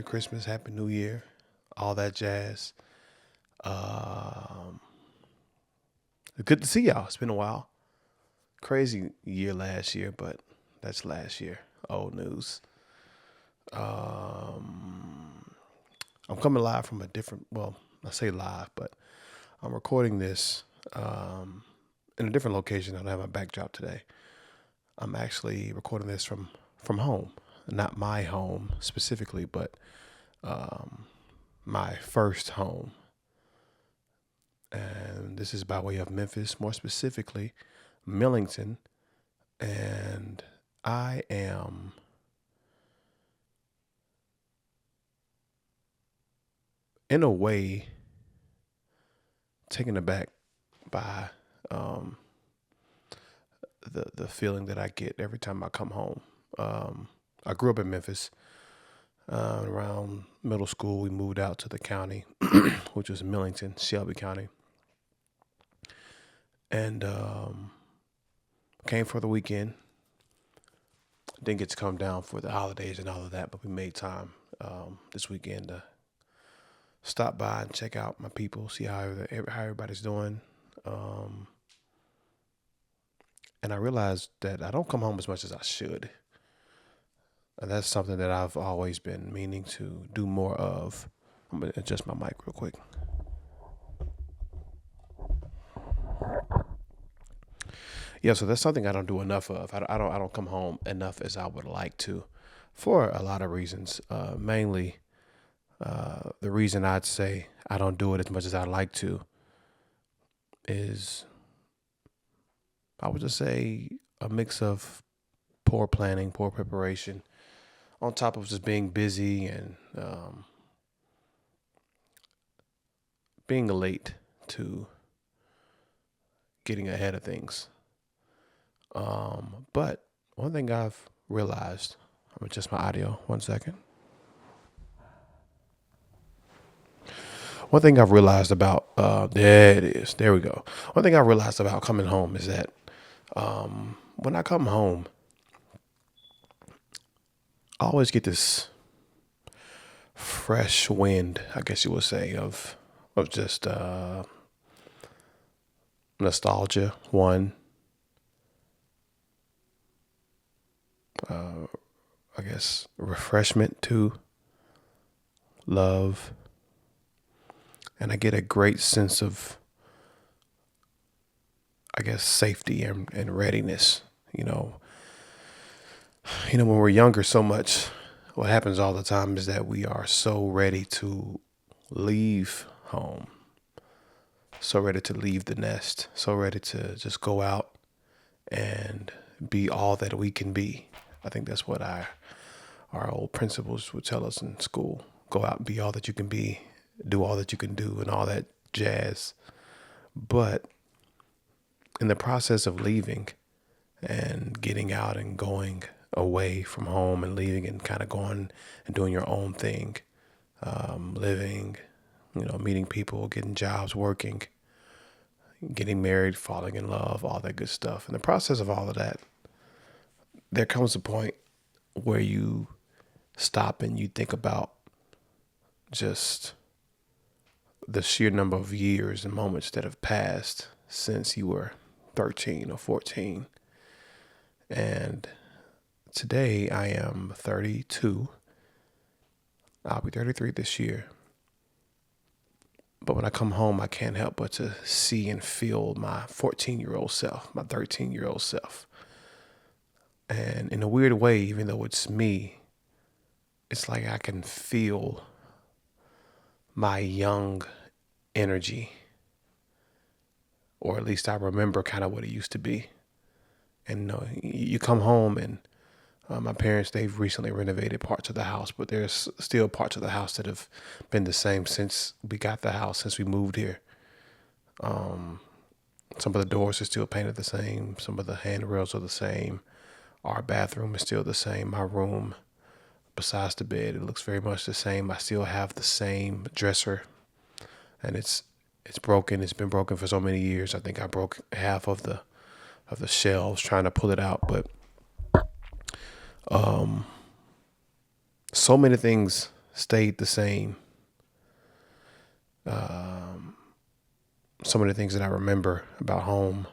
Merry Christmas, Happy New Year, all that jazz. Um, Good to see y'all. It's been a while. Crazy year last year, but that's last year. Old news. Um, I'm coming live from a different. Well, I say live, but I'm recording this in a different location. I don't have my backdrop today. I'm actually recording this from home, not my home specifically, but um, my first home. And this is by way of Memphis, more specifically, Millington. And I am in a way taken aback by um, the feeling that I get every time I come home. I grew up in Memphis. Around middle school, we moved out to the county, which was Millington, Shelby County, and came for the weekend. Didn't get to come down for the holidays and all of that, but we made time this weekend to stop by and check out my people, see how everybody's doing. Um, and I realized that I don't come home as much as I should. And that's something that I've always been meaning to do more of. I'm gonna adjust my mic real quick. Yeah, so that's something I don't do enough of. I don't come home enough as I would like to, for a lot of reasons. Mainly, the reason I'd say I don't do it as much as I'd like to is, I would just say, a mix of poor planning, poor preparation, on top of just being busy and being late to getting ahead of things. But one thing I've realized, I'm gonna adjust my audio 1 second. One thing I've realized about, there it is, there we go. One thing I realized about coming home is that when I come home, I always get this fresh wind, I guess you would say, of just nostalgia. One, I guess refreshment. Two, love, and I get a great sense of, I guess, safety and readiness. You know, when we're younger, so much what happens all the time is that we are so ready to leave home, so ready to leave the nest, so ready to just go out and be all that we can be. I think that's what our old principals would tell us in school. Go out and be all that you can be, do all that you can do, and all that jazz. But in the process of leaving and getting out and going away from home and leaving and kind of going and doing your own thing, living, meeting people, getting jobs, working, getting married, falling in love, all that good stuff. In the process of all of that, there comes a point where you stop and you think about just the sheer number of years and moments that have passed since you were 13 or 14. And today I am 32. I'll be 33 this year. But when I come home, I can't help but to see and feel my 14-year-old self, my 13-year-old self. And in a weird way, even though it's me, it's like I can feel my young energy, or at least I remember kind of what it used to be. And you come home and my parents, they've recently renovated parts of the house, but there's still parts of the house that have been the same since we got the house, since we moved here. Some of the doors are still painted the same. Some of the handrails are the same. Our bathroom is still the same. My room, besides the bed, it looks very much the same. I still have the same dresser, and it's broken. It's been broken for so many years. I think I broke half of the shelves trying to pull it out, but so many things stayed the same. Some of the things that I remember about home,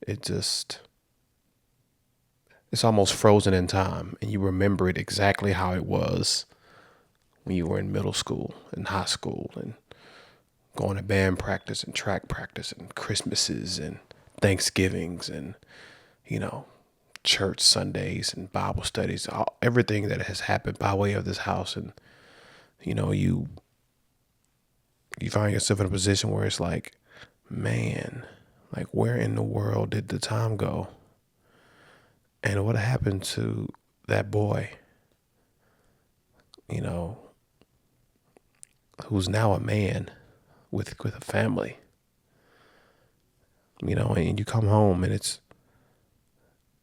it just, it's almost frozen in time, and you remember it exactly how it was when you were in middle school and high school and going to band practice and track practice and Christmases and Thanksgivings and, you know, church Sundays and Bible studies, everything that has happened by way of this house. And, you know, you find yourself in a position where it's like, man, like where in the world did the time go? And what happened to that boy, you know, who's now a man with a family, you know, and you come home and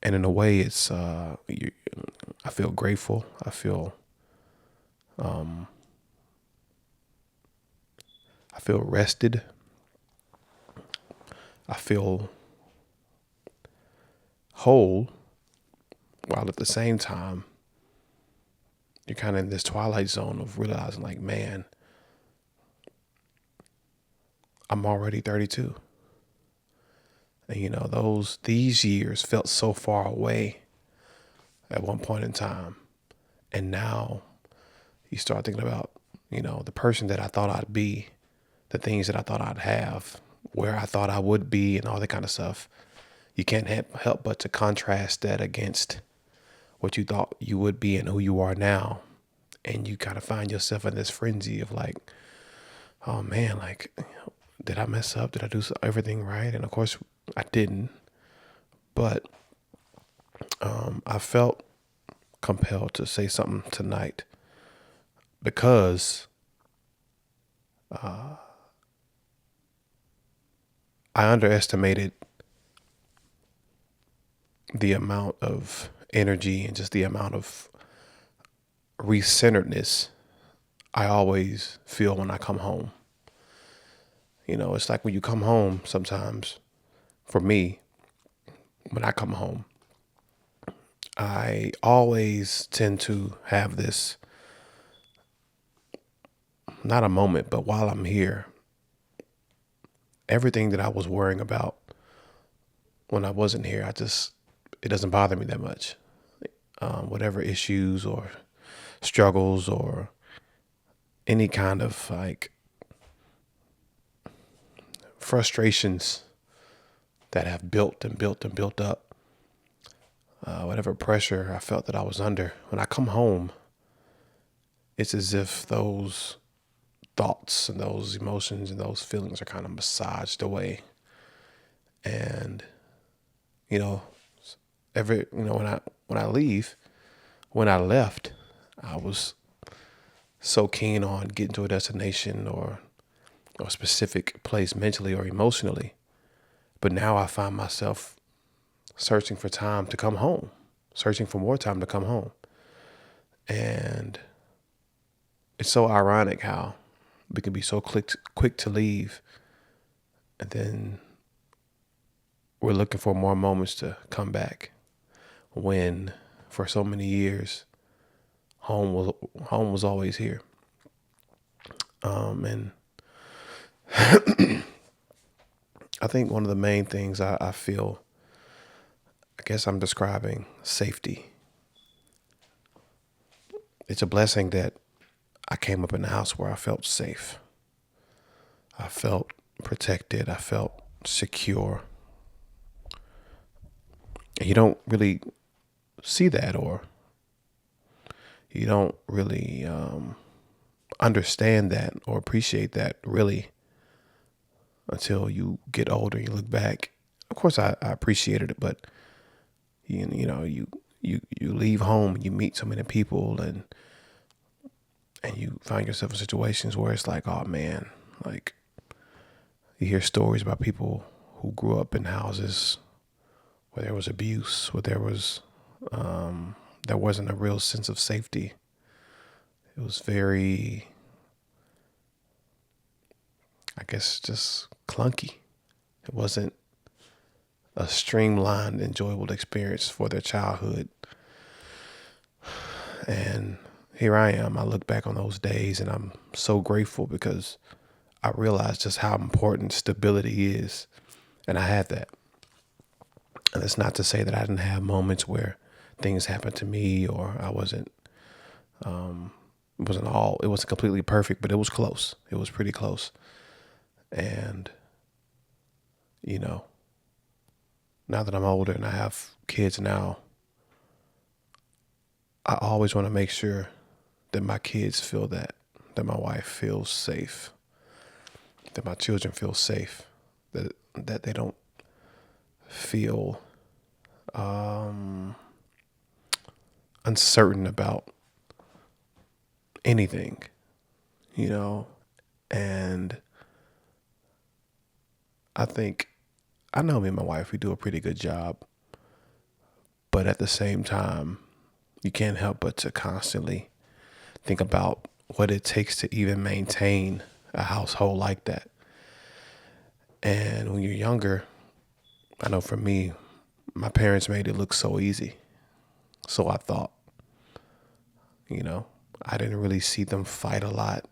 and in a way it's, I feel grateful. I feel rested. I feel whole, while at the same time, you're kind of in this twilight zone of realizing like, man, I'm already 32. And you know, these years felt so far away at one point in time. And now you start thinking about, you know, the person that I thought I'd be, the things that I thought I'd have, where I thought I would be, and all that kind of stuff. You can't help but to contrast that against what you thought you would be and who you are now. And you kind of find yourself in this frenzy of like, oh man, like, did I mess up? Did I do everything right? And of course I didn't, but I felt compelled to say something tonight because I underestimated the amount of energy and just the amount of recenteredness I always feel when I come home. You know, it's like when you come home sometimes, for me, when I come home, I always tend to have this, not a moment, but while I'm here, everything that I was worrying about when I wasn't here, it doesn't bother me that much. Whatever issues or struggles or any kind of like frustrations that have built and built and built up, whatever pressure I felt that I was under, when I come home, it's as if those thoughts and those emotions and those feelings are kind of massaged away. And, you know, when I leave, when I left, I was so keen on getting to a destination or a specific place mentally or emotionally. But now I find myself searching for time to come home, searching for more time to come home. And it's so ironic how we can be so quick to leave, and then we're looking for more moments to come back, when for so many years home was always here. And I think one of the main things I feel, I guess I'm describing safety. It's a blessing that I came up in a house where I felt safe. I felt protected. I felt secure. And you don't really see that, or you don't really understand that or appreciate that really until you get older. You look back. Of course, I appreciated it, but you know, you leave home and you meet so many people, and you find yourself in situations where it's like, oh man, like you hear stories about people who grew up in houses where there was abuse, where there wasn't a real sense of safety. It was very, I guess, just clunky. It wasn't a streamlined, enjoyable experience for their childhood. And here I am. I look back on those days and I'm so grateful because I realized just how important stability is. And I had that. And it's not to say that I didn't have moments where things happened to me or it wasn't completely perfect, but it was close. It was pretty close. And, you know, now that I'm older and I have kids now, I always want to make sure that my kids feel that my wife feels safe, that my children feel safe, that they don't feel uncertain about anything, you know. And I think I know me and my wife, we do a pretty good job, but at the same time, you can't help but to constantly think about what it takes to even maintain a household like that. And when you're younger, I know for me, my parents made it look so easy. So I thought, you know, I didn't really see them fight a lot.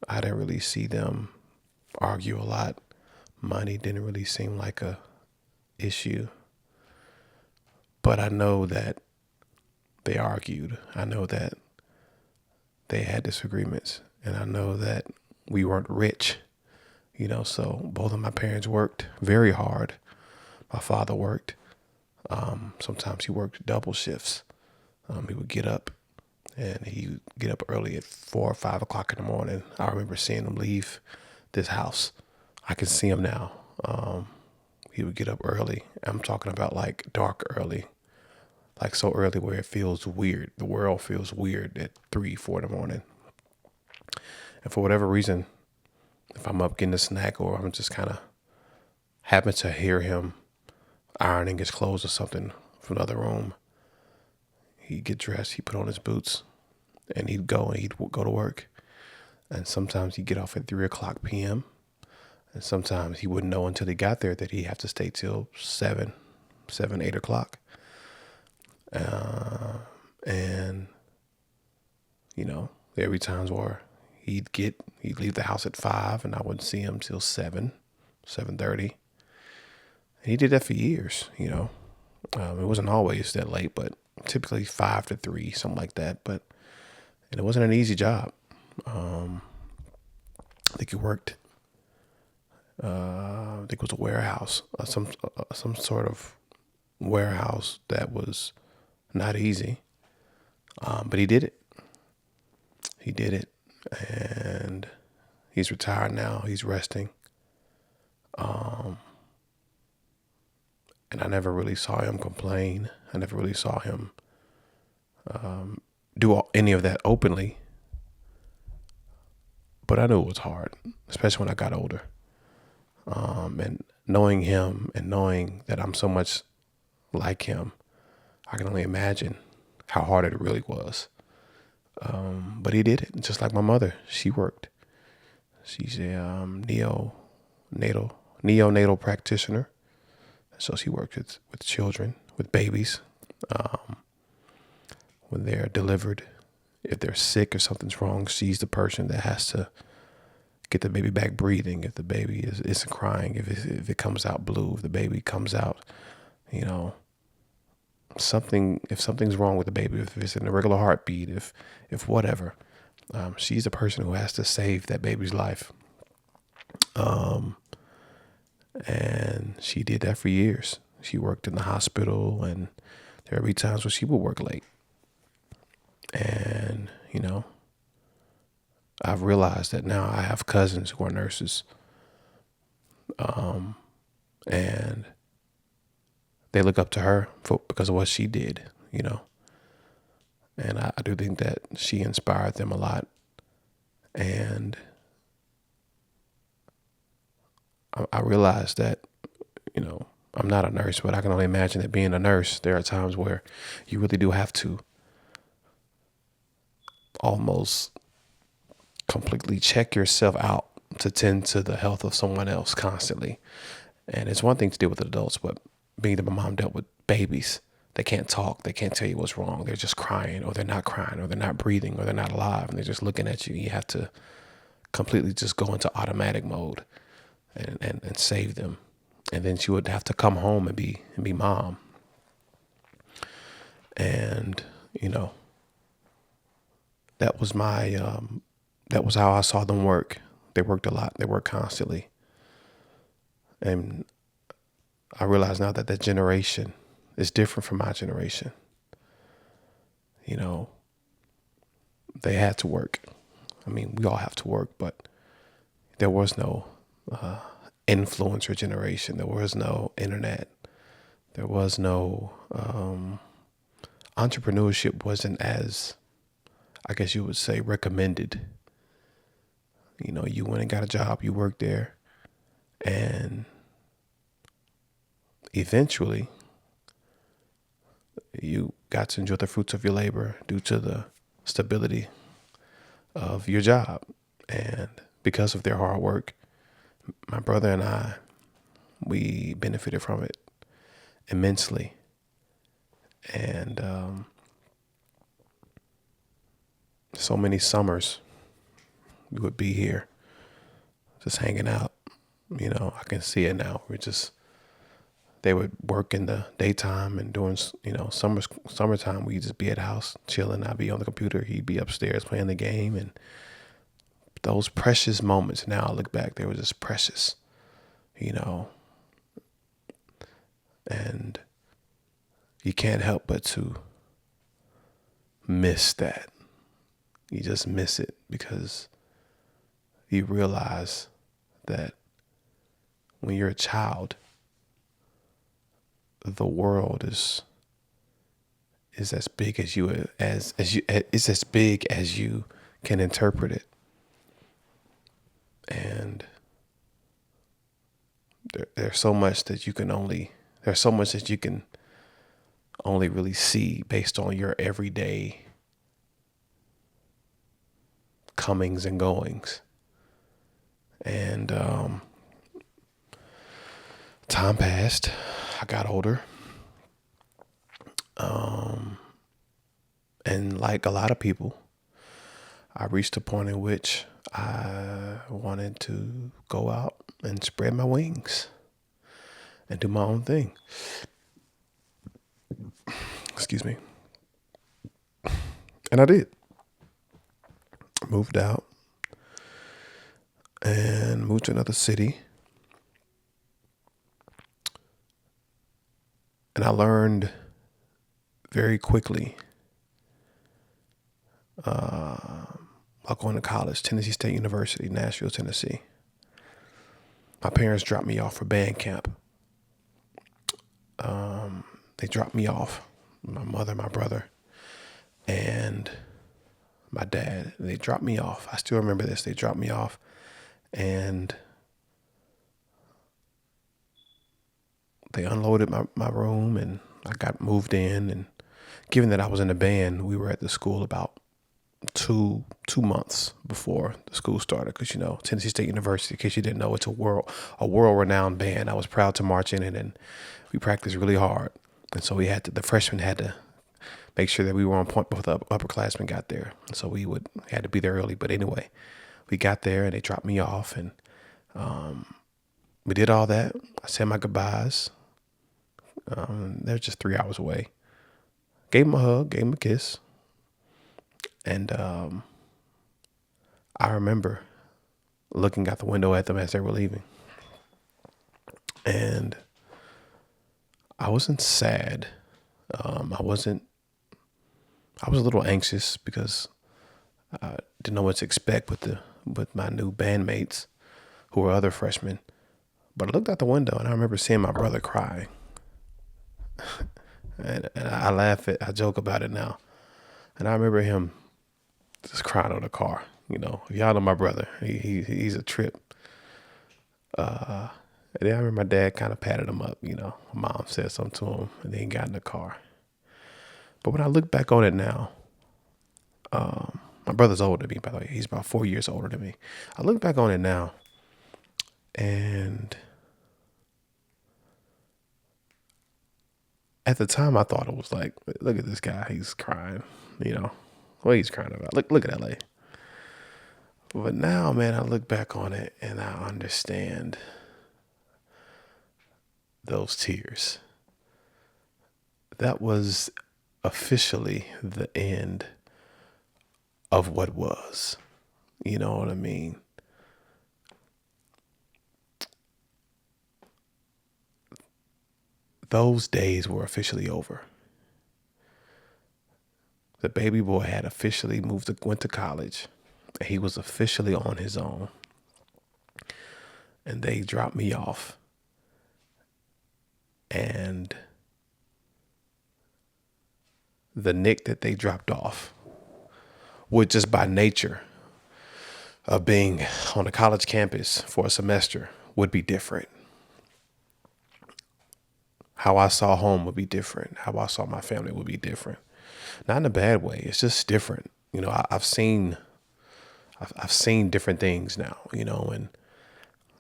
I didn't really see them argue a lot. Money didn't really seem like a issue. But I know that they argued. I know that they had disagreements. And I know that we weren't rich, you know, so both of my parents worked very hard. My father worked. Sometimes he worked double shifts. He would get up and he would get up early at 4 or 5 o'clock in the morning. I remember seeing him leave this house. I can see him now. He would get up early. I'm talking about like dark early, like so early where it feels weird. The world feels weird at 3, 4 in the morning. And for whatever reason, if I'm up getting a snack or I'm just kind of happen to hear him ironing his clothes or something from the other room, he'd get dressed, he'd put on his boots, and he'd go to work. And sometimes he'd get off at 3 o'clock p.m. And sometimes he wouldn't know until he got there that he'd have to stay till 8 o'clock. And, you know, there'd be times where he'd leave the house at 5 and I wouldn't see him till 7:30. And he did that for years, you know. It wasn't always that late, but typically 5 to 3, something like that. And it wasn't an easy job. I think he worked. I think it was a warehouse, some sort of warehouse that was not easy. But he did it. He did it, and he's retired now. He's resting. And I never really saw him complain. I never really saw him do any of that openly. But I knew it was hard, especially when I got older. And knowing him and knowing that I'm so much like him, I can only imagine how hard it really was. But he did it, just like my mother. She worked. She's a neonatal practitioner. So she worked with children, with babies, when they're delivered. If they're sick or something's wrong, she's the person that has to get the baby back breathing. If the baby isn't crying, if it comes out blue, if the baby comes out, you know, if something's wrong with the baby, if it's an irregular heartbeat, if whatever, she's the person who has to save that baby's life. And she did that for years. She worked in the hospital, and there would be times when she would work late. And, you know, I've realized that now I have cousins who are nurses. And they look up to her because of what she did, you know. And I do think that she inspired them a lot. And I realized that, you know, I'm not a nurse, but I can only imagine that being a nurse, there are times where you really do have to almost completely check yourself out to tend to the health of someone else constantly. And it's one thing to deal with adults, but being that my mom dealt with babies, They can't talk. They can't tell you what's wrong. They're just crying, or they're not crying, or they're not breathing, or they're not alive, and they're just looking at you. You have to completely just go into automatic mode and save them. And then she would have to come home and be mom. And that was that was how I saw them work. They worked a lot. They worked constantly. And I realize now that that generation is different from my generation. You know, they had to work. I mean, we all have to work, but there was no influencer generation. There was no internet. There was no entrepreneurship wasn't as, I guess you would say, recommended. You went and got a job, you worked there, and eventually you got to enjoy the fruits of your labor due to the stability of your job. And because of their hard work, my brother and I, we benefited from it immensely. And so many summers we would be here just hanging out. I can see it now. They would work in the daytime, and during, summertime, we'd just be at the house chilling. I'd be on the computer. He'd be upstairs playing the game. And those precious moments, now I look back, they were just precious, and you can't help but to miss that. You just miss it because you realize that when you're a child, the world is as big as you it's as big as you can interpret it. And there's so much that you can only really see based on your everyday comings and goings. And time passed. I got older. And like a lot of people, I reached a point in which I wanted to go out and spread my wings and do my own thing. Excuse me. And I did. Moved out and moved to another city. And I learned very quickly while going to college, Tennessee State University, Nashville, Tennessee. My parents dropped me off for band camp. They dropped me off, my mother, my brother, and my dad. They dropped me off. I still remember this. They dropped me off, and they unloaded my room, and I got moved in. And given that I was in a band, we were at the school about two months before the school started, because Tennessee State University, in case you didn't know, it's a world renowned band. I was proud to march in it, and we practiced really hard. And so the freshmen had to make sure that we were on point before the upperclassmen got there. And so we had to be there early. But anyway, we got there and they dropped me off, and we did all that. I said my goodbyes. They're just 3 hours away. Gave him a hug, gave him a kiss. And I remember looking out the window at them as they were leaving. And I wasn't sad. I was a little anxious because I didn't know what to expect with my new bandmates who were other freshmen. But I looked out the window and I remember seeing my brother crying. and I joke about it now. And I remember him just crying on the car. If y'all know my brother, he's a trip. And then I remember my dad kind of patted him up. My mom said something to him, and then he got in the car. But when I look back on it now, my brother's older than me, by the way. He's about 4 years older than me. I look back on it now, and At the time, I thought it was like, look at this guy, he's crying, you know, what he's crying about. Look at LA. But now, man, I look back on it and I understand those tears. That was officially the end of what was. You know what I mean? Those days were officially over. The baby boy had officially went to college. He was officially on his own. And they dropped me off. And the Nick that they dropped off would just by nature of being on a college campus for a semester would be different. How I saw home would be different. How I saw my family would be different. Not in a bad way. It's just different. You know, I've seen different things now, you know, and,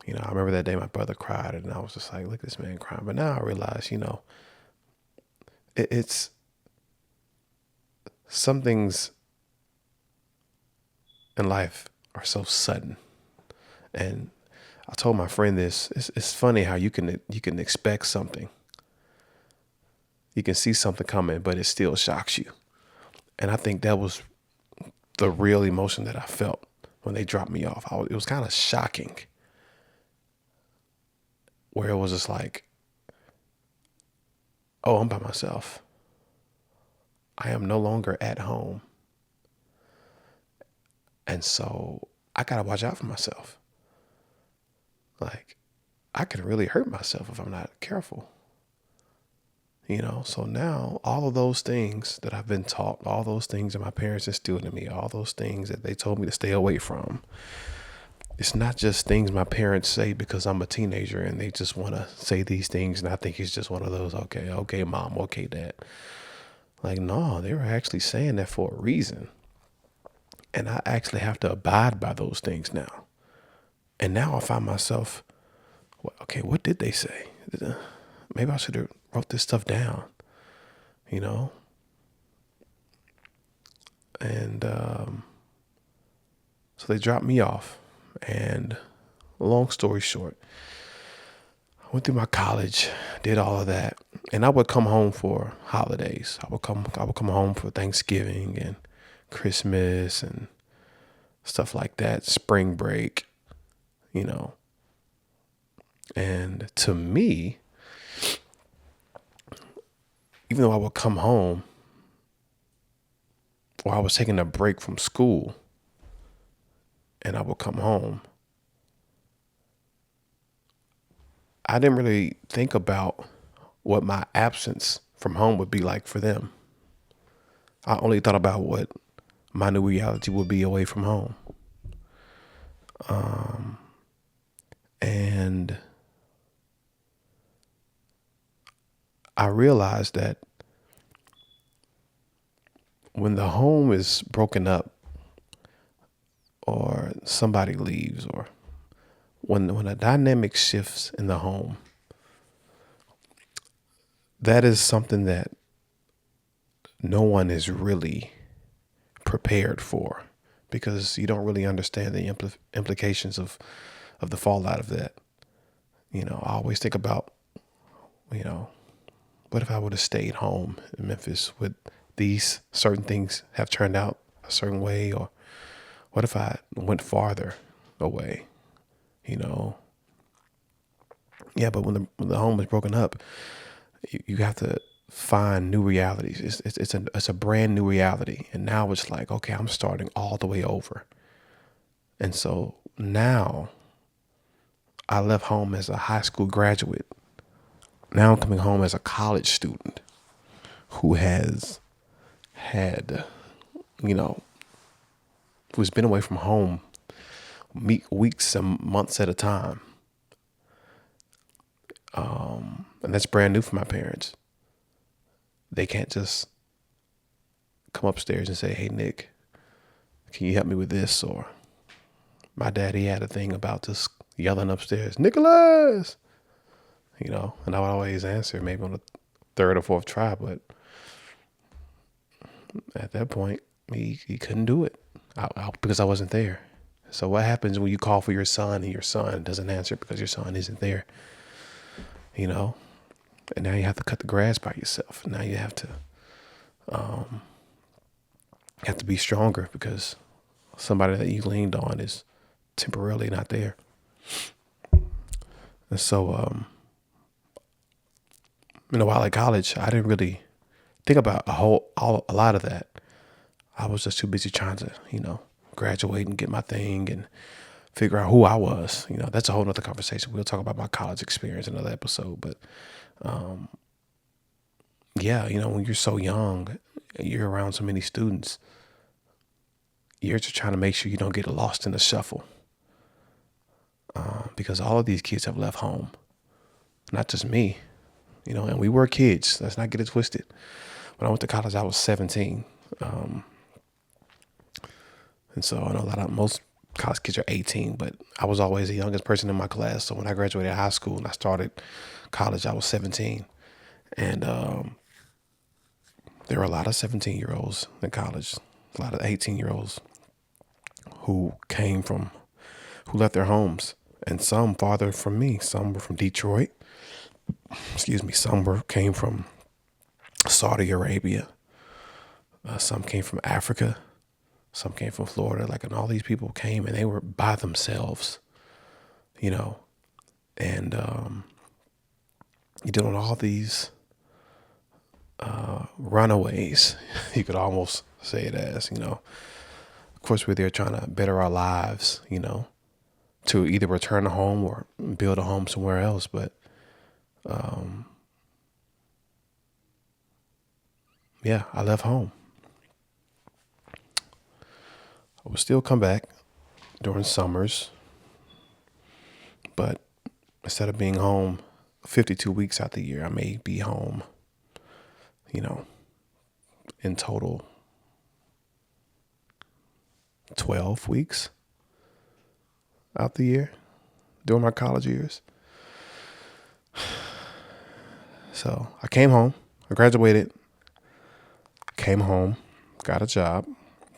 you know, I remember that day my brother cried and I was just like, look at this man crying. But now I realize, you know, it's some things in life are so sudden. And I told my friend this, it's funny how you can expect something. You can see something coming, but it still shocks you. And I think that was the real emotion that I felt when they dropped me off. It was kind of shocking, where it was just like, oh, I'm by myself. I am no longer at home. And so I got to watch out for myself. Like, I could really hurt myself if I'm not careful. You know, so now all of those things that I've been taught, all those things that my parents instilled in me, all those things that they told me to stay away from, it's not just things my parents say because I'm a teenager and they just want to say these things. And I think it's just one of those, okay, mom, okay, dad. Like, no, they were actually saying that for a reason. And I actually have to abide by those things now. And now I find myself, well, okay, what did they say? Maybe I should have wrote this stuff down, you know? And so they dropped me off. And long story short, I went through my college, did all of that. And I would come home for holidays. I would come home for Thanksgiving and Christmas and stuff like that, spring break, you know. And to me, even though I would come home or I was taking a break from school and I would come home, I didn't really think about what my absence from home would be like for them. I only thought about what my new reality would be away from home. And I realized that when the home is broken up or somebody leaves or when a dynamic shifts in the home, that is something that no one is really prepared for because you don't really understand the implications of the fallout of that. You know, I always think about, you know, what if I would have stayed home in Memphis? Would these certain things have turned out a certain way? Or what if I went farther away? You know? Yeah, but when the home is broken up, you have to find new realities. It's a brand new reality. And now it's like, okay, I'm starting all the way over. And so now I left home as a high school graduate. Now I'm coming home as a college student who has had, you know, who's been away from home weeks and months at a time. And that's brand new for my parents. They can't just come upstairs and say, hey, Nick, can you help me with this? Or my daddy had a thing about just yelling upstairs, Nicholas, you know, and I would always answer maybe on the third or fourth try, but at that point, he couldn't do it because I wasn't there. So what happens when you call for your son and your son doesn't answer because your son isn't there? You know, and now you have to cut the grass by yourself. Now you have to be stronger because somebody that you leaned on is temporarily not there. And so, while at college, I didn't really think about a lot of that. I was just too busy trying to, graduate and get my thing and figure out who I was. That's a whole nother conversation. We'll talk about my college experience in another episode. But yeah, when you're so young, you're around so many students, you're just trying to make sure you don't get lost in the shuffle. Because all of these kids have left home, not just me, and we were kids. Let's not get it twisted. When I went to college, I was 17. And so I know most college kids are 18, but I was always the youngest person in my class. So when I graduated high school and I started college, I was 17. And there were a lot of 17-year-olds in college, a lot of 18-year-olds who left their homes, and some farther from me. Some were from Detroit. Some came from Saudi Arabia. Some came from Africa. Some came from Florida. And all these people came and they were by themselves, and you did on all these runaways. You could almost say it as, of course, we're there trying to better our lives, to either return home or build a home somewhere else. But yeah, I left home. I would still come back during summers, but instead of being home 52 weeks out the year, I may be home, in total 12 weeks out the year during my college years. So I came home, I graduated, came home, got a job,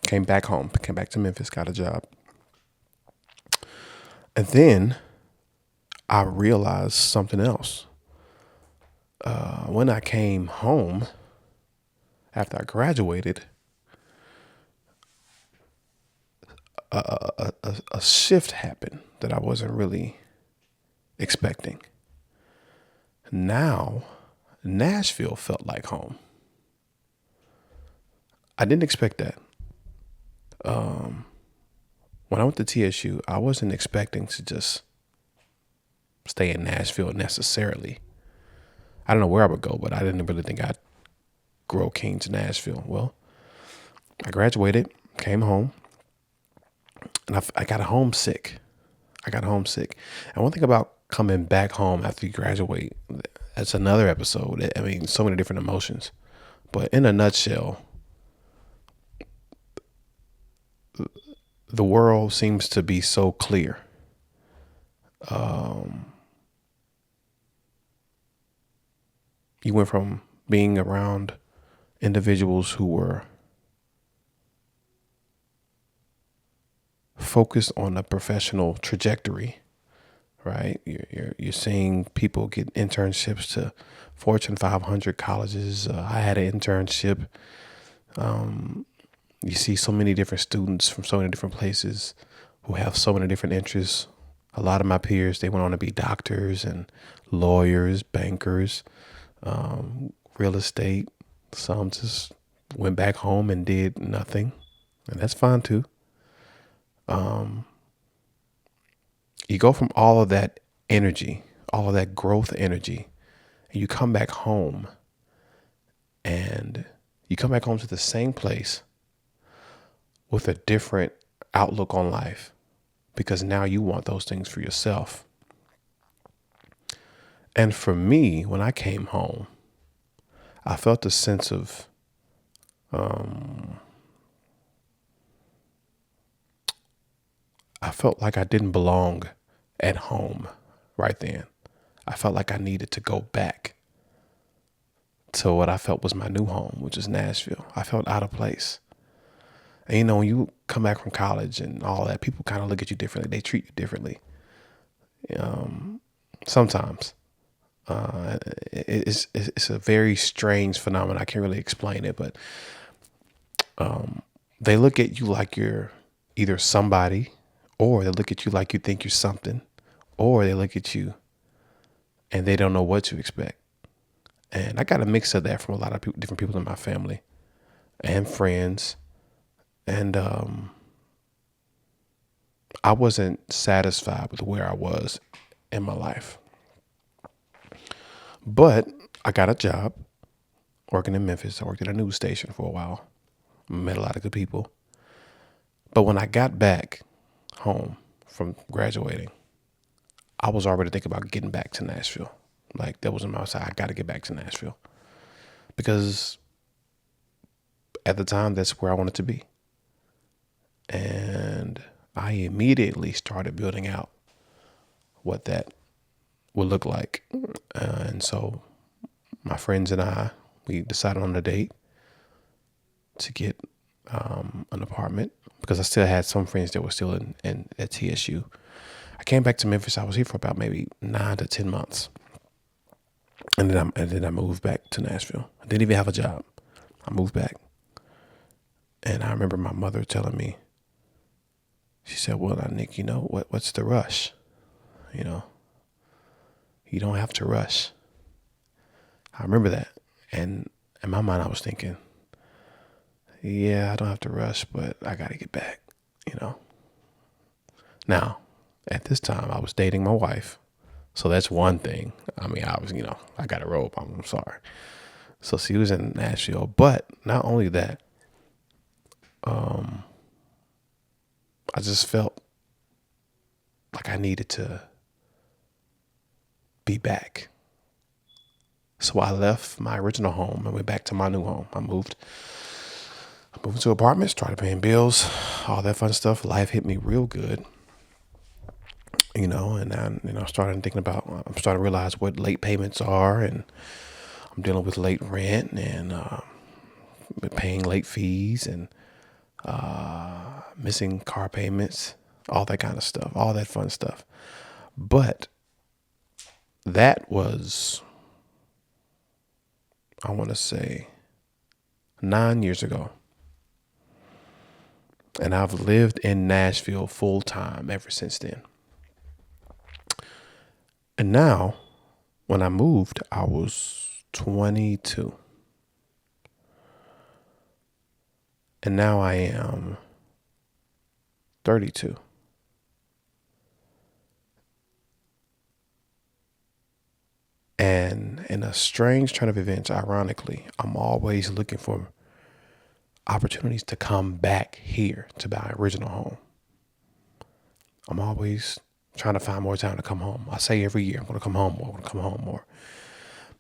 came back home, came back to Memphis, got a job. And then I realized something else. When I came home after I graduated, a shift happened that I wasn't really expecting. Now, Nashville felt like home. I didn't expect that. When I went to TSU, I wasn't expecting to just stay in Nashville necessarily. I don't know where I would go, but I didn't really think I'd grow keen to Nashville. Well, I graduated, came home, and I got homesick. And one thing about coming back home after you graduate, that's another episode. I mean, so many different emotions. But in a nutshell, the world seems to be so clear. You went from being around individuals who were focused on a professional trajectory, right? You're seeing people get internships to Fortune 500 colleges. I had an internship. You see so many different students from so many different places who have so many different interests. A lot of my peers, they went on to be doctors and lawyers, bankers, real estate. Some just went back home and did nothing, and that's fine too. You go from all of that energy, all of that growth energy, and you come back home, and you come back home to the same place with a different outlook on life, because now you want those things for yourself. And for me, when I came home, I felt a sense of I felt like I didn't belong at home right then. I felt like I needed to go back to what I felt was my new home, which is Nashville. I felt out of place. And when you come back from college and all that, people kind of look at you differently. They treat you differently. Sometimes it's a very strange phenomenon. I can't really explain it, but they look at you like you're either somebody, or they look at you like you think you're something, or they look at you and they don't know what to expect. And I got a mix of that from a lot of people, different people in my family and friends. And I wasn't satisfied with where I was in my life. But I got a job working in Memphis. I worked at a news station for a while. Met a lot of good people. But when I got back home from graduating, I was already thinking about getting back to Nashville. Like, that was in my side. I got to get back to Nashville. Because at the time, that's where I wanted to be. And I immediately started building out what that would look like. And so my friends and I, we decided on a date to get an apartment, because I still had some friends that were still in at TSU. I came back to Memphis. I was here for about maybe 9 to 10 months. And then I moved back to Nashville. I didn't even have a job. I moved back. And I remember my mother telling me, she said, well, now, Nick, what's the rush? You don't have to rush. I remember that. And in my mind, I was thinking, yeah, I don't have to rush, but I got to get back, Now, at this time, I was dating my wife. So that's one thing. I mean, I was, I got a rope. I'm sorry. So she was in Nashville. But not only that, I just felt like I needed to be back. So I left my original home and went back to my new home. I moved into an apartment, started paying bills, all that fun stuff. Life hit me real good. And I started thinking about, I'm starting to realize what late payments are, and I'm dealing with late rent and paying late fees and missing car payments, all that kind of stuff, all that fun stuff. But that was, I want to say, 9 years ago. And I've lived in Nashville full time ever since then. And now, when I moved, I was 22. And now I am 32. And in a strange turn of events, ironically, I'm always looking for opportunities to come back here to my original home. I'm always trying to find more time to come home. I say every year, I'm going to come home more, I'm going to come home more.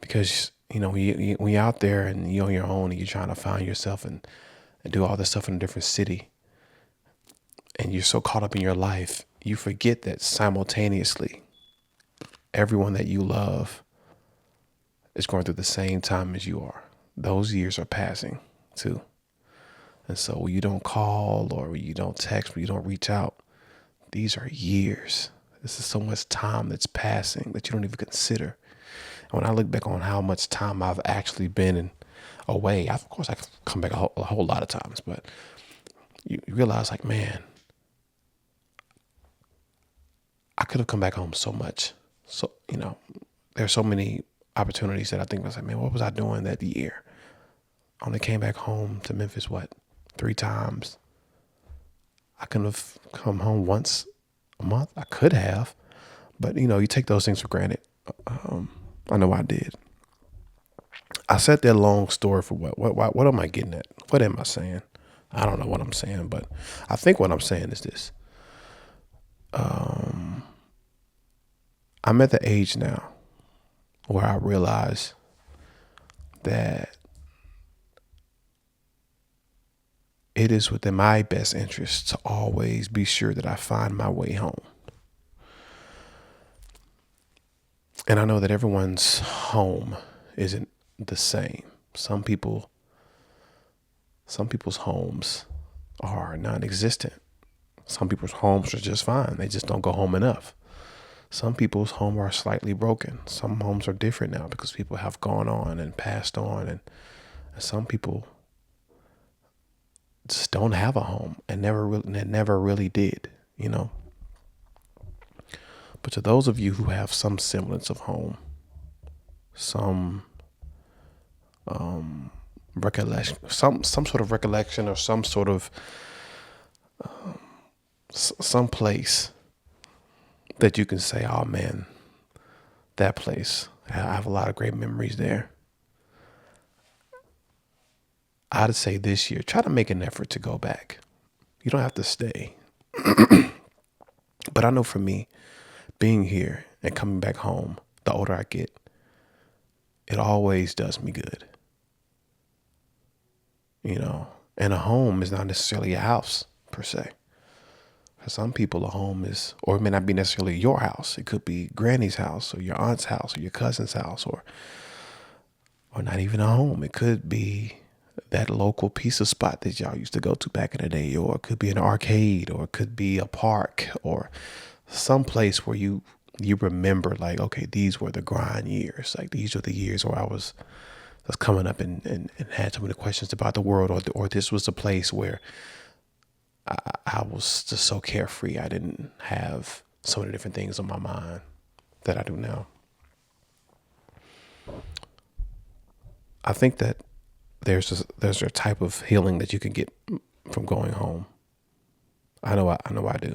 Because, when you're out there and you're on your own and you're trying to find yourself and do all this stuff in a different city, and you're so caught up in your life, you forget that simultaneously, everyone that you love is going through the same time as you are. Those years are passing too. And so when you don't call, or when you don't text, when you don't reach out, these are years. This is so much time that's passing that you don't even consider. And when I look back on how much time I've actually been away, of course I come back a whole lot of times, but you realize, like, man, I could have come back home so much. So, there's so many opportunities that I think I was like, man, what was I doing that year? I only came back home to Memphis, 3 times. I couldn't have come home once a month. I could have, but you take those things for granted. I know I did. I said that long story for what? What am I getting at? What am I saying? I don't know what I'm saying, but I think what I'm saying is this. I'm at the age now where I realize that it is within my best interest to always be sure that I find my way home. And I know that everyone's home isn't the same. Some people, some people's homes are non-existent. Some people's homes are just fine. They just don't go home enough. Some people's homes are slightly broken. Some homes are different now because people have gone on and passed on, and some people just don't have a home and never really did, you know. But to those of you who have some semblance of home, some recollection, some sort of recollection, or some sort of some place that you can say, oh man, that place, I have a lot of great memories there. I'd say this year, try to make an effort to go back. You don't have to stay. But I know for me, being here and coming back home, the older I get, it always does me good. You know, and a home is not necessarily a house per se. For some people, a home is, or it may not be necessarily your house. It could be granny's house or your aunt's house or your cousin's house, or not even a home. It could be that local pizza spot that y'all used to go to back in the day, or it could be an arcade, or it could be a park, or some place where you remember, like, okay, these were the grind years. Like, these are the years where I was coming up and had so many questions about the world, or this was a place where I was just so carefree. I didn't have so many different things on my mind that I do now. I think that there's a type of healing that you can get from going home. I know I do.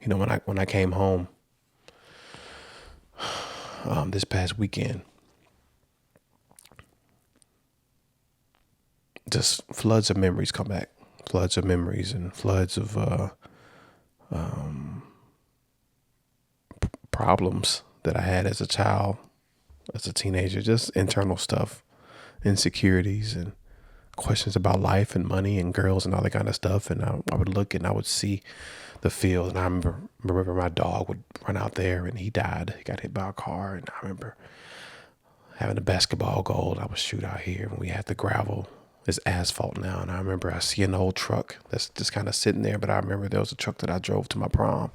You know, when I came home this past weekend, just floods of memories come back. Floods of memories and floods of problems that I had as a child, as a teenager, just internal stuff, insecurities and questions about life and money and girls and all that kind of stuff. And I would look and I would see the field, and I remember my dog would run out there and he died. He got hit by a car. And I remember having a basketball goal I would shoot out here, and we had the gravel. It's asphalt now. And I remember I see an old truck that's just kind of sitting there. But I remember there was a truck that I drove to my prom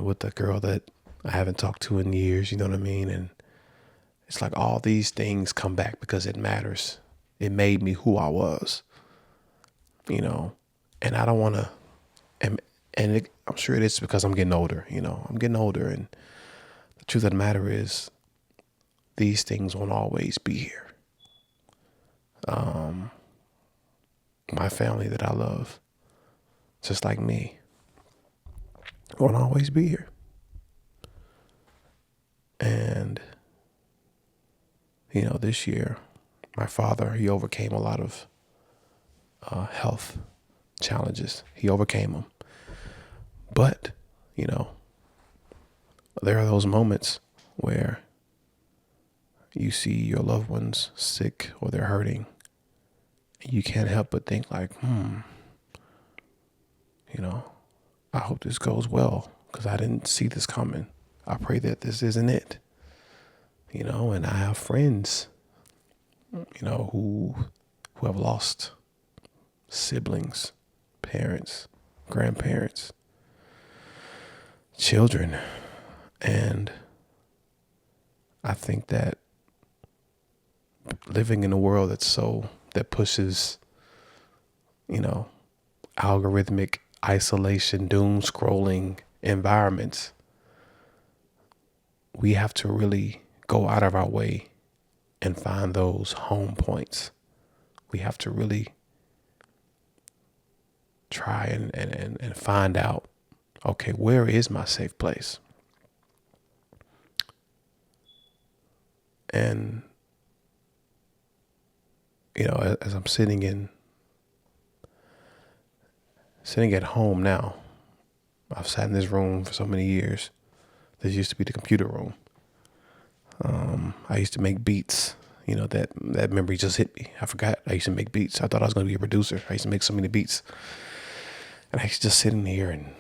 with a girl that I haven't talked to in years. You know what I mean? And it's like all these things come back because it matters. It made me who I was, you know, and I don't want to, I'm sure it is because I'm getting older, you know, I'm getting older. And the truth of the matter is these things won't always be here. My family that I love, just like me, won't always be here. And, you know, this year, my father, he overcame a lot of health challenges. He overcame them. But, you know, there are those moments where you see your loved ones sick or they're hurting. You can't help but think like, you know, I hope this goes well because I didn't see this coming. I pray that this isn't it. You know, and I have friends, you know, who have lost siblings, parents, grandparents, children. And I think that living in a world that pushes, you know, algorithmic isolation, doom scrolling environments, we have to really go out of our way and find those home points. We have to really try and find out, okay, where is my safe place? And, you know, as I'm sitting at home now, I've sat in this room for so many years. This used to be the computer room. I used to make beats. You know, that memory just hit me. I forgot I used to make beats. I thought I was going to be a producer. I used to make so many beats. And I used to just sit in here and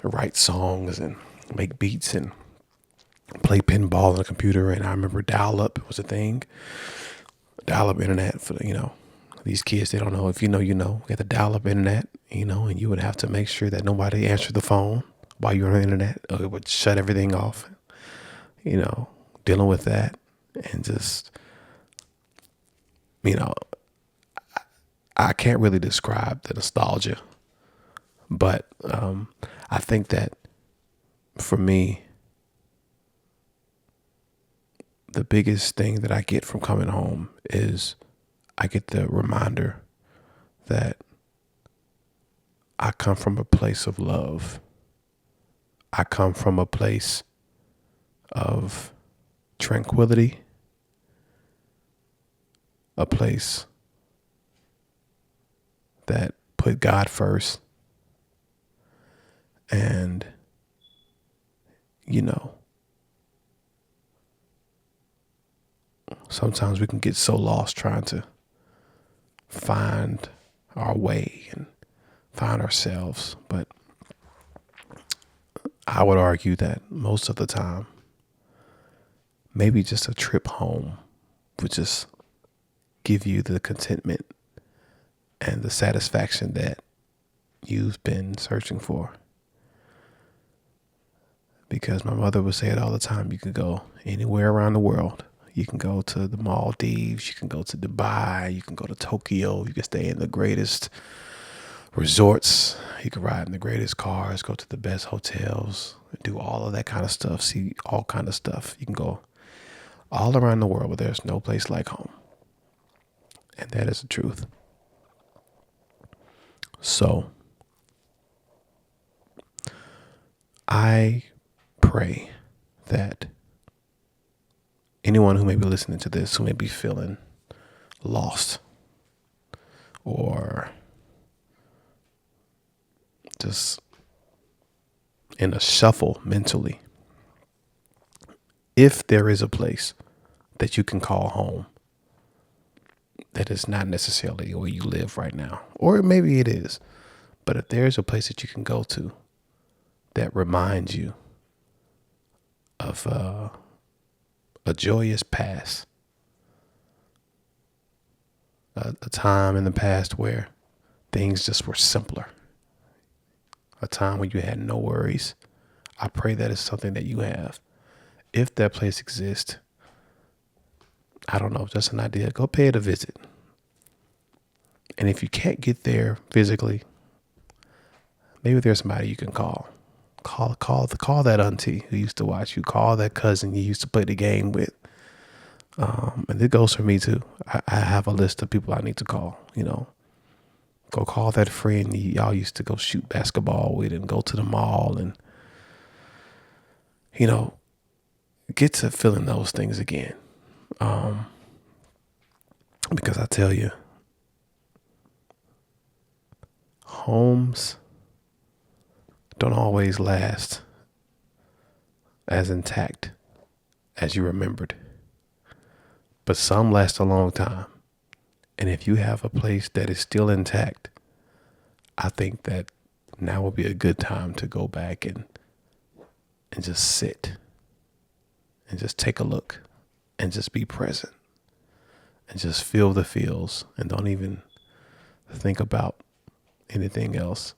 write songs and make beats. And play pinball on a computer. And I remember dial-up was a thing. Dial-up internet for, these kids, they don't know. If you know, we had the dial-up internet, and you would have to make sure that nobody answered the phone while you were on the internet, or it would shut everything off, dealing with that. And just, you know, I can't really describe the nostalgia, but I think that for me, the biggest thing that I get from coming home is I get the reminder that I come from a place of love. I come from a place of tranquility, a place that put God first. And, sometimes we can get so lost trying to find our way and find ourselves. But I would argue that most of the time, maybe just a trip home would just give you the contentment and the satisfaction that you've been searching for. Because my mother would say it all the time. You can go anywhere around the world. You can go to the Maldives. You can go to Dubai. You can go to Tokyo. You can stay in the greatest resorts. You can ride in the greatest cars, go to the best hotels, do all of that kind of stuff, see all kind of stuff. You can go all around the world, but there's no place like home. And that is the truth. So I pray that anyone who may be listening to this, who may be feeling lost or just in a shuffle mentally, if there is a place that you can call home that is not necessarily where you live right now, or maybe it is, but if there's a place that you can go to that reminds you of a joyous past, a time in the past where things just were simpler, a time when you had no worries, I pray that is something that you have. If that place exists, I don't know, just an idea, go pay it a visit. And if you can't get there physically, maybe there's somebody you can call. Call that auntie who used to watch you. Call that cousin you used to play the game with. And it goes for me too. I have a list of people I need to call. Go call that friend y'all used to go shoot basketball with and go to the mall and, get to feeling those things again. Because I tell you, homes don't always last as intact as you remembered, but some last a long time. And if you have a place that is still intact, I think that now will be a good time to go back and just sit and just take a look and just be present and just feel the feels and don't even think about anything else,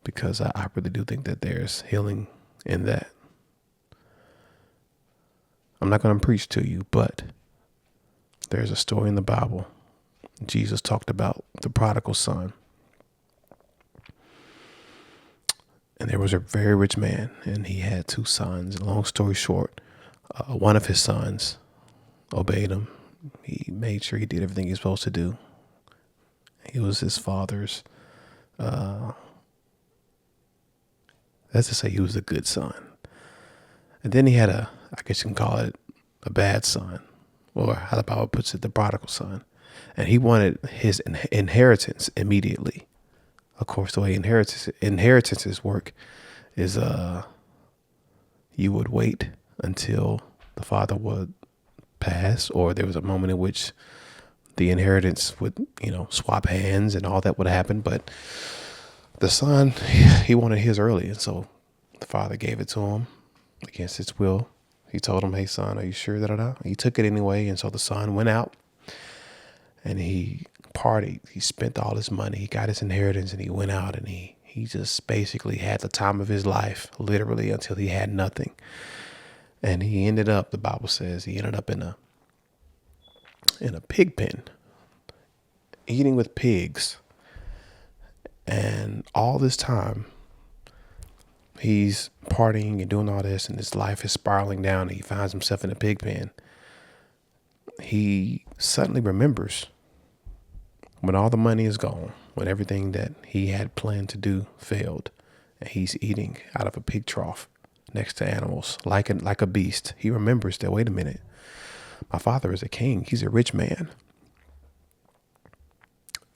because I really do think that there's healing in that. I'm not going to preach to you, but there's a story in the Bible. Jesus talked about the prodigal son. And there was a very rich man, and he had two sons. Long story short, one of his sons obeyed him. He made sure he did everything he was supposed to do. He was his father's, let's just say he was a good son. And then he had I guess you can call it a bad son, or how the Bible puts it, the prodigal son. And he wanted his inheritance immediately. Of course, the way inheritances work is you would wait until the father would pass, or there was a moment in which the inheritance would, swap hands and all that would happen. But the son, he wanted his early. And so the father gave it to him against his will. He told him, "Hey, son, are you sure?" Da. He took it anyway. And so the son went out and he partied. He spent all his money. He got his inheritance and he went out and he just basically had the time of his life, literally, until he had nothing. And he ended up, the Bible says, he ended up in a pig pen, eating with pigs. And all this time, he's partying and doing all this, and his life is spiraling down, and he finds himself in a pig pen. He suddenly remembers when all the money is gone, when everything that he had planned to do failed, and he's eating out of a pig trough next to animals like a beast. He remembers that, wait a minute, my father is a king. He's a rich man.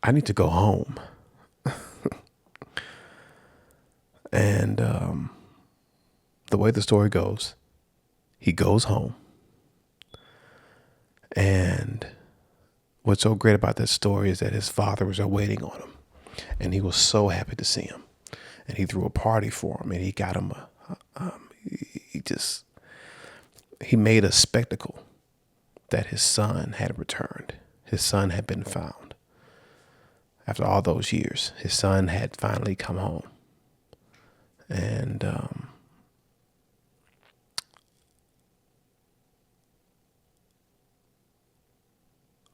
I need to go home. And the way the story goes, he goes home. And what's so great about that story is that his father was waiting on him. And he was so happy to see him. And he threw a party for him. And he got him he made a spectacle that his son had returned. His son had been found. After all those years, his son had finally come home. And a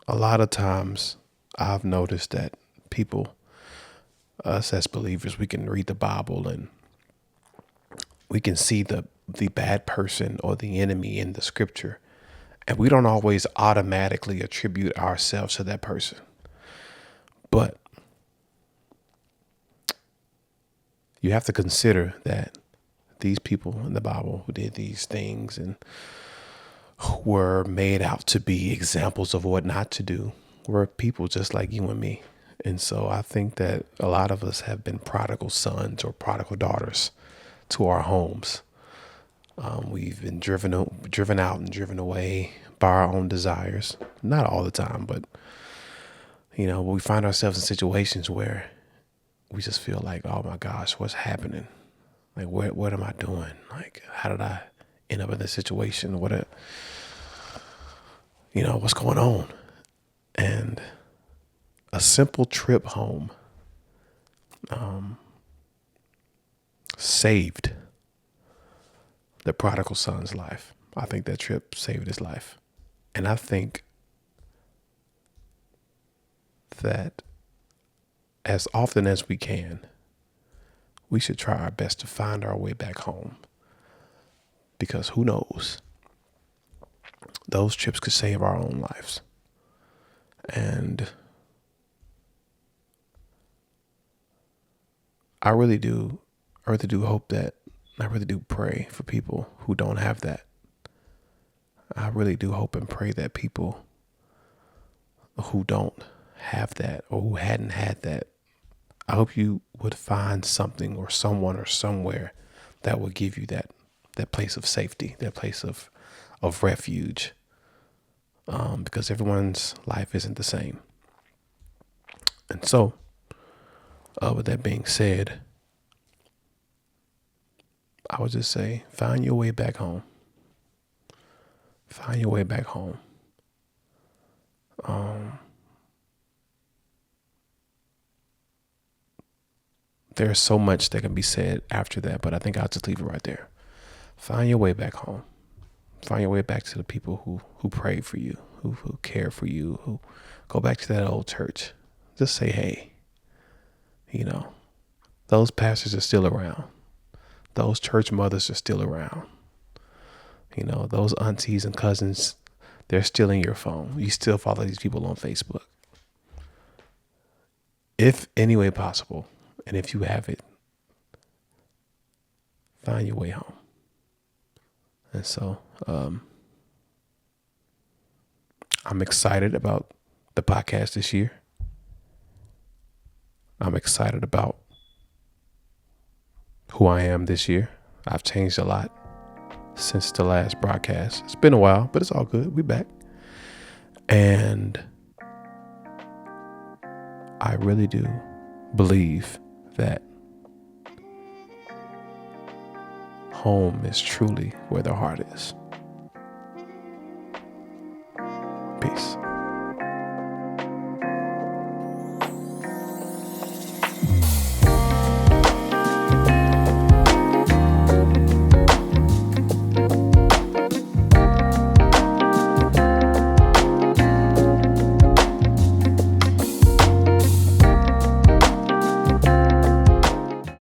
lot of times I've noticed that people, us as believers, we can read the Bible and we can see the bad person or the enemy in the scripture. And we don't always automatically attribute ourselves to that person. But you have to consider that these people in the Bible who did these things and were made out to be examples of what not to do were people just like you and me. And so I think that a lot of us have been prodigal sons or prodigal daughters to our homes. We've been driven out and driven away by our own desires. Not all the time, but we find ourselves in situations where we just feel like, oh my gosh, what's happening? Like, what am I doing? Like, how did I end up in this situation? What's going on? And a simple trip home saved the prodigal son's life. I think that trip saved his life. And I think that as often as we can, we should try our best to find our way back home. Because who knows? Those trips could save our own lives. And I really do hope that, I really do pray for people who don't have that. I really do hope and pray that people who don't have that or who hadn't had that, I hope you would find something or someone or somewhere that will give you that place of safety, that place of refuge, because everyone's life isn't the same. And so, with that being said, I would just say, find your way back home. Find your way back home. There's so much that can be said after that, but I think I'll just leave it right there. Find your way back home. Find your way back to the people who prayed for you, who cared for you, who go back to that old church. Just say, hey, those pastors are still around. Those church mothers are still around. Those aunties and cousins, they're still in your phone. You still follow these people on Facebook. If any way possible, and if you have it, find your way home. And so I'm excited about the podcast this year. I'm excited about who I am this year. I've changed a lot since the last broadcast. It's been a while, but it's all good. We back. And I really do believe that home is truly where the heart is.